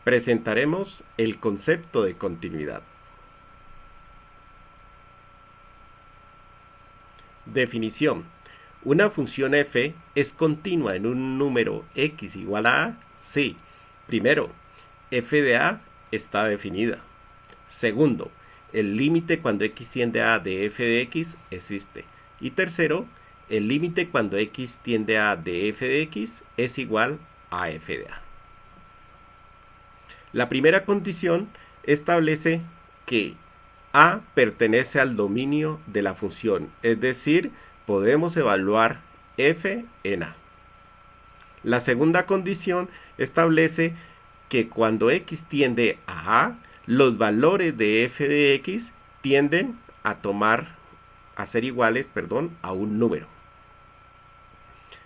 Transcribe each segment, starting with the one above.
Presentaremos el concepto de continuidad. Definición. Una función f es continua en un número x igual a si, primero, f de a está definida. Segundo, el límite cuando x tiende a de f de x existe. Y tercero, el límite cuando x tiende a de f de x es igual a f de a. La primera condición establece que a pertenece al dominio de la función, es decir, podemos evaluar f en a. La segunda condición establece que cuando x tiende a a, los valores de f de x tienden a ser iguales, a un número.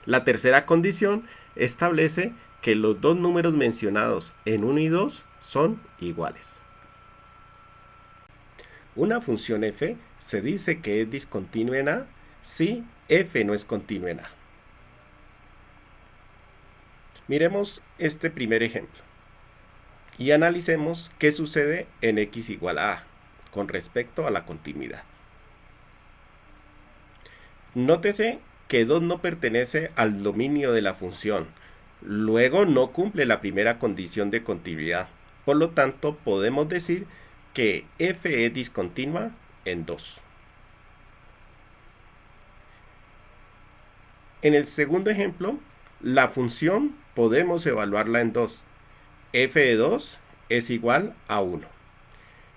La tercera condición establece que los dos números mencionados en 1 y 2 son iguales. Una función f se dice que es discontinua en a si f no es continua en a. Miremos este primer ejemplo y analicemos qué sucede en x igual a con respecto a la continuidad. Nótese que 2 no pertenece al dominio de la función, luego no cumple la primera condición de continuidad. Por lo tanto, podemos decir que f es discontinua en 2. En el segundo ejemplo, la función podemos evaluarla en 2. f de 2 es igual a 1.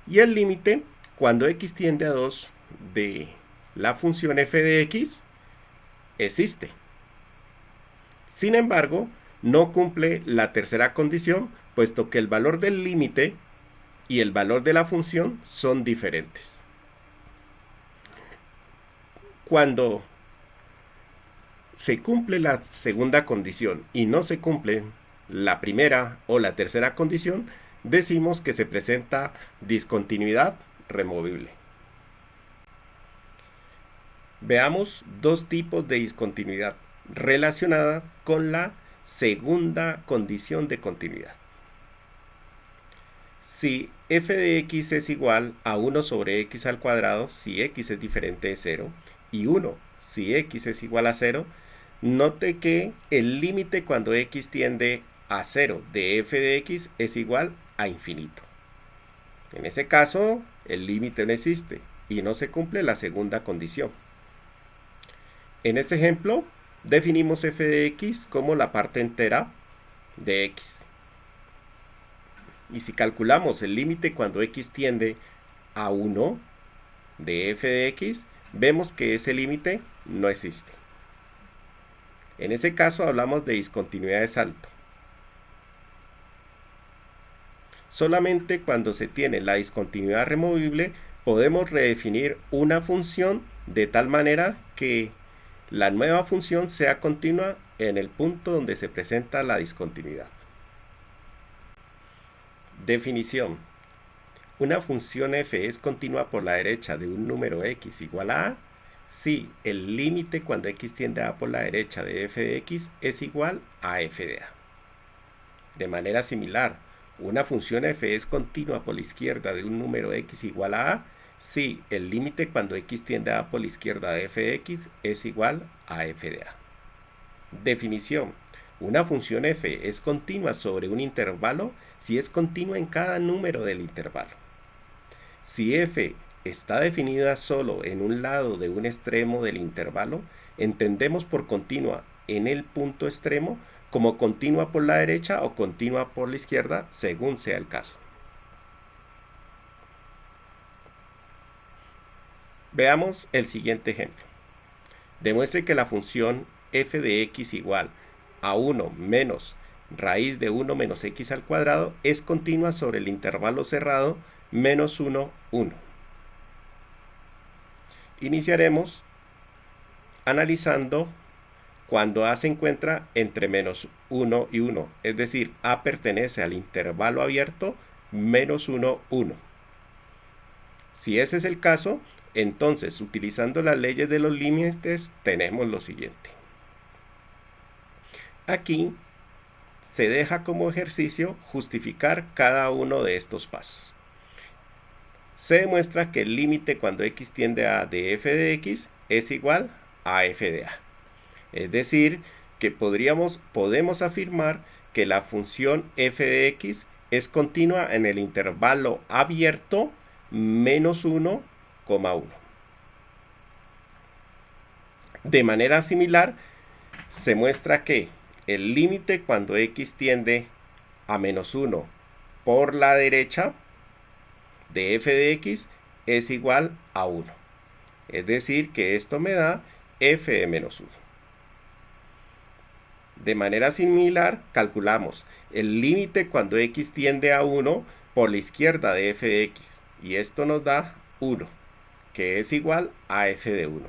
Y el límite, cuando x tiende a 2 de la función f de x, existe. Sin embargo, no cumple la tercera condición, puesto que el valor del límite y el valor de la función son diferentes. Cuando se cumple la segunda condición y no se cumple la primera o la tercera condición, decimos que se presenta discontinuidad removible. Veamos dos tipos de discontinuidad relacionada con la segunda condición de continuidad. Si f de x es igual a 1 sobre x al cuadrado si x es diferente de 0 y 1 si x es igual a 0, note que el límite cuando x tiende a 0 de f de x es igual a infinito. En ese caso, el límite no existe y no se cumple la segunda condición. En este ejemplo, definimos f de x como la parte entera de x. Y si calculamos el límite cuando x tiende a 1 de f de x, vemos que ese límite no existe. En ese caso hablamos de discontinuidad de salto. Solamente cuando se tiene la discontinuidad removible podemos redefinir una función de tal manera que la nueva función sea continua en el punto donde se presenta la discontinuidad. Definición. Una función f es continua por la derecha de un número x igual a si el límite cuando x tiende a por la derecha de f de x es igual a f de a. De manera similar, una función f es continua por la izquierda de un número x igual a si el límite cuando x tiende a por la izquierda de f de x es igual a f de a. Definición. Una función f es continua sobre un intervalo si es continua en cada número del intervalo. Si f está definida solo en un lado de un extremo del intervalo, entendemos por continua en el punto extremo como continua por la derecha o continua por la izquierda, según sea el caso. Veamos el siguiente ejemplo. Demuestre que la función f de x igual a 1 menos raíz de 1 menos x al cuadrado es continua sobre el intervalo cerrado menos 1, 1. Iniciaremos analizando cuando a se encuentra entre menos 1 y 1, es decir, a pertenece al intervalo abierto menos 1, 1. Si ese es el caso, entonces utilizando las leyes de los límites tenemos lo siguiente. Aquí Se deja como ejercicio justificar cada uno de estos pasos. Se demuestra que el límite cuando x tiende a de f de x es igual a f de a. Es decir, que podemos afirmar que la función f de x es continua en el intervalo abierto menos 1, 1. De manera similar, se muestra que el límite cuando x tiende a menos 1 por la derecha de f de x es igual a 1. Es decir, que esto me da f de menos 1. De manera similar, calculamos el límite cuando x tiende a 1 por la izquierda de f de x. Y esto nos da 1, que es igual a f de 1.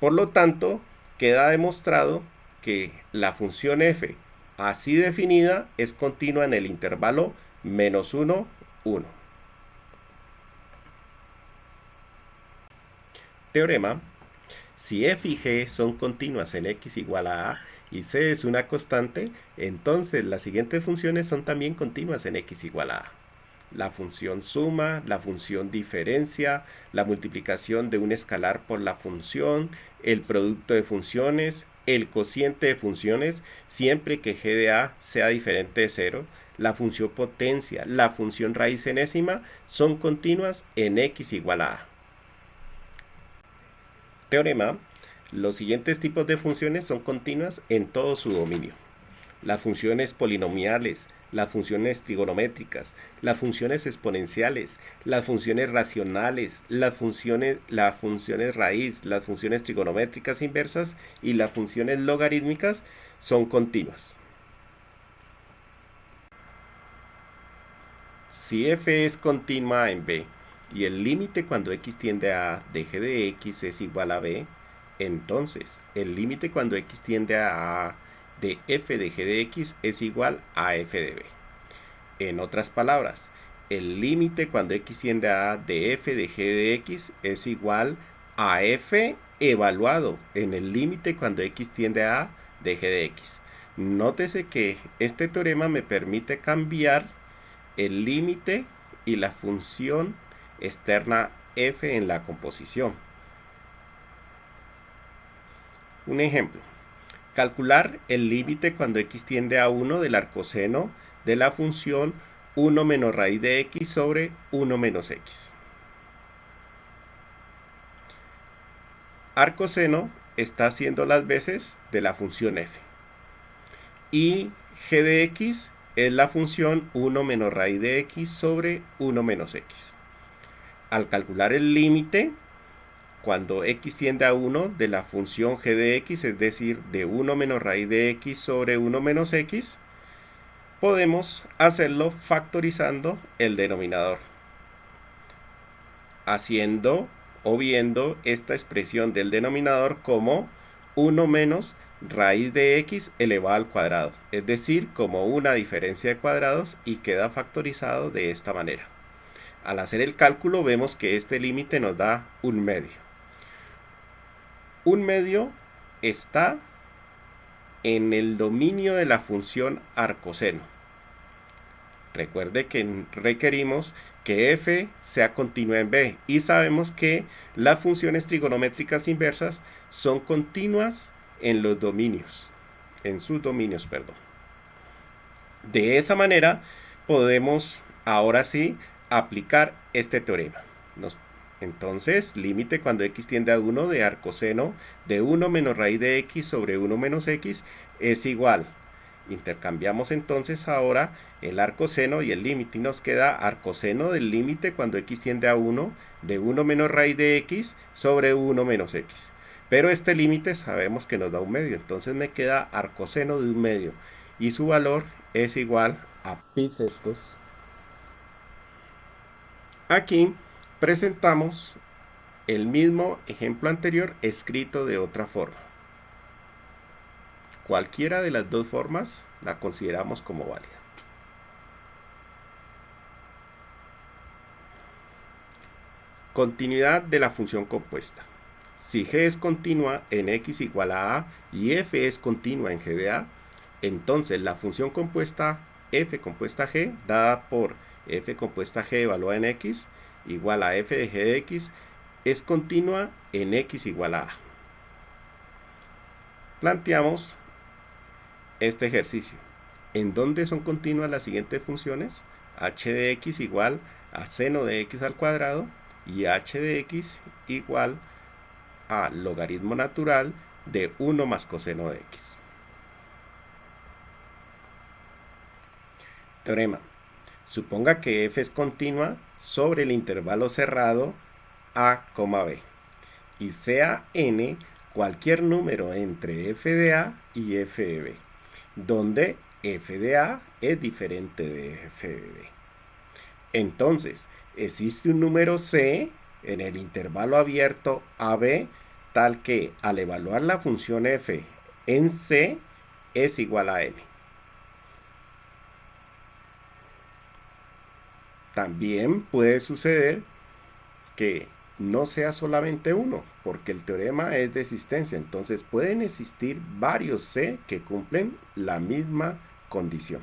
Por lo tanto, queda demostrado que la función f así definida es continua en el intervalo menos 1, 1. Teorema: si f y g son continuas en x igual a y c es una constante, entonces las siguientes funciones son también continuas en x igual a. La función suma, la función diferencia, la multiplicación de un escalar por la función, el producto de funciones, el cociente de funciones, siempre que g de a sea diferente de 0, la función potencia, la función raíz enésima, son continuas en x igual a. Teorema: los siguientes tipos de funciones son continuas en todo su dominio. Las funciones polinomiales, las funciones trigonométricas, las funciones exponenciales, las funciones racionales, las funciones raíz, las funciones trigonométricas inversas y las funciones logarítmicas son continuas. Si f es continua en b y el límite cuando x tiende a de g de x es igual a b, entonces el límite cuando x tiende a de f de g de x es igual a f de b. En otras palabras, el límite cuando x tiende a de f de g de x es igual a f evaluado en el límite cuando x tiende a de g de x. Nótese que este teorema me permite cambiar el límite y la función externa f en la composición. Un ejemplo: calcular el límite cuando x tiende a 1 del arcoseno de la función 1 menos raíz de x sobre 1 menos x. Arcoseno está haciendo las veces de la función f. Y g de x es la función 1 menos raíz de x sobre 1 menos x. Al calcular el límite cuando x tiende a 1 de la función g de x, es decir, de 1 menos raíz de x sobre 1 menos x, podemos hacerlo factorizando el denominador, haciendo o viendo esta expresión del denominador como 1 menos raíz de x elevado al cuadrado, es decir, como una diferencia de cuadrados, y queda factorizado de esta manera. Al hacer el cálculo vemos que este límite nos da 1/2. 1/2 está en el dominio de la función arcoseno. Recuerde que requerimos que f sea continua en b y sabemos que las funciones trigonométricas inversas son continuas en los dominios, en sus dominios, perdón. De esa manera podemos ahora sí aplicar este teorema. Entonces, límite cuando x tiende a 1 de arcoseno de 1 menos raíz de x sobre 1 menos x es igual. Intercambiamos entonces ahora el arcoseno y el límite y nos queda arcoseno del límite cuando x tiende a 1 de 1 menos raíz de x sobre 1 menos x. Pero este límite sabemos que nos da 1/2, entonces me queda arcoseno de 1/2 y su valor es igual a pi sextos. Aquí presentamos el mismo ejemplo anterior escrito de otra forma. Cualquiera de las dos formas la consideramos como válida. Continuidad de la función compuesta. Si g es continua en x igual a y f es continua en g de a, Entonces la función compuesta f compuesta g dada por f compuesta g evaluada en x igual a f de g de x es continua en x igual a a. Planteamos este ejercicio. ¿En dónde son continuas las siguientes funciones? H de x igual a seno de x al cuadrado y h de x igual a logaritmo natural de 1 más coseno de x. Teorema. Suponga que f es continua sobre el intervalo cerrado a, b y sea n cualquier número entre f de a y f de b, donde f de a es diferente de f de b. Entonces, existe un número c en el intervalo abierto AB tal que al evaluar la función f en c es igual a n. También puede suceder que no sea solamente uno, porque el teorema es de existencia. Entonces pueden existir varios C que cumplen la misma condición.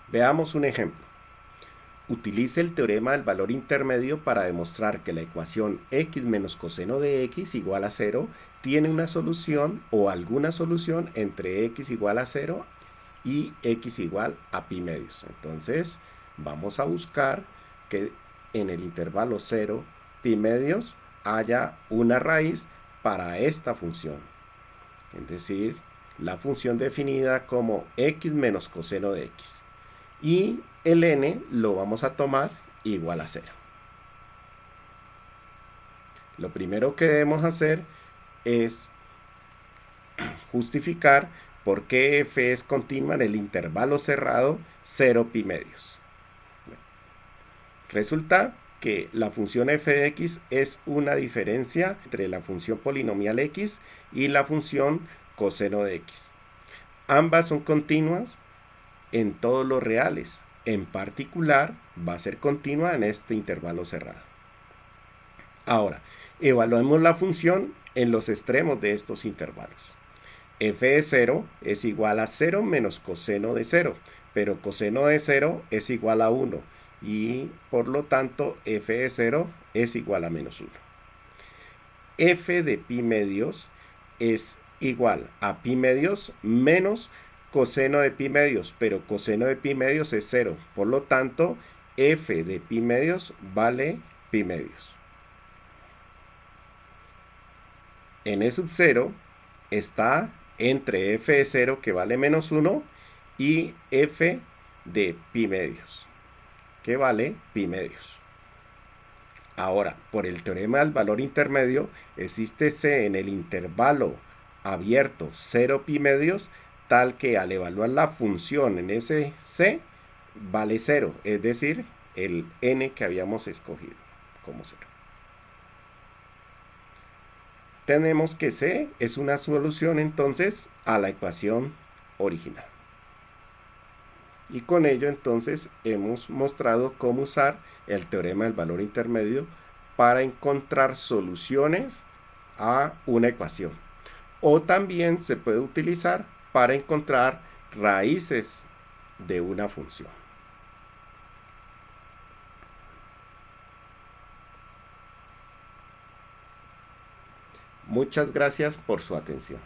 Veamos un ejemplo. Utilice el teorema del valor intermedio para demostrar que la ecuación x menos coseno de x igual a 0 tiene una solución o alguna solución entre x igual a 0 y x igual a pi medios. Entonces vamos a buscar que en el intervalo 0, pi medios, haya una raíz para esta función. Es decir, la función definida como x menos coseno de x. Y el n lo vamos a tomar igual a 0. Lo primero que debemos hacer es justificar por qué f es continua en el intervalo cerrado 0 pi medios. Resulta que la función f de x es una diferencia entre la función polinomial x y la función coseno de x. Ambas son continuas en todos los reales. En particular, va a ser continua en este intervalo cerrado. Ahora, evaluemos la función en los extremos de estos intervalos. F de 0 es igual a 0 menos coseno de 0, pero coseno de 0 es igual a 1 y por lo tanto f de 0 es igual a menos 1. F de pi medios es igual a pi medios menos coseno de pi medios, pero coseno de pi medios es 0, por lo tanto f de pi medios vale pi medios. N sub 0 está entre f de 0 que vale menos 1 y f de pi medios que vale pi medios. Ahora, por el teorema del valor intermedio, existe C en el intervalo abierto 0 pi medios, tal que al evaluar la función en ese C vale 0, es decir, el n que habíamos escogido como 0. Tenemos que C es una solución entonces a la ecuación original. Y con ello entonces hemos mostrado cómo usar el teorema del valor intermedio para encontrar soluciones a una ecuación. O también se puede utilizar para encontrar raíces de una función. Muchas gracias por su atención.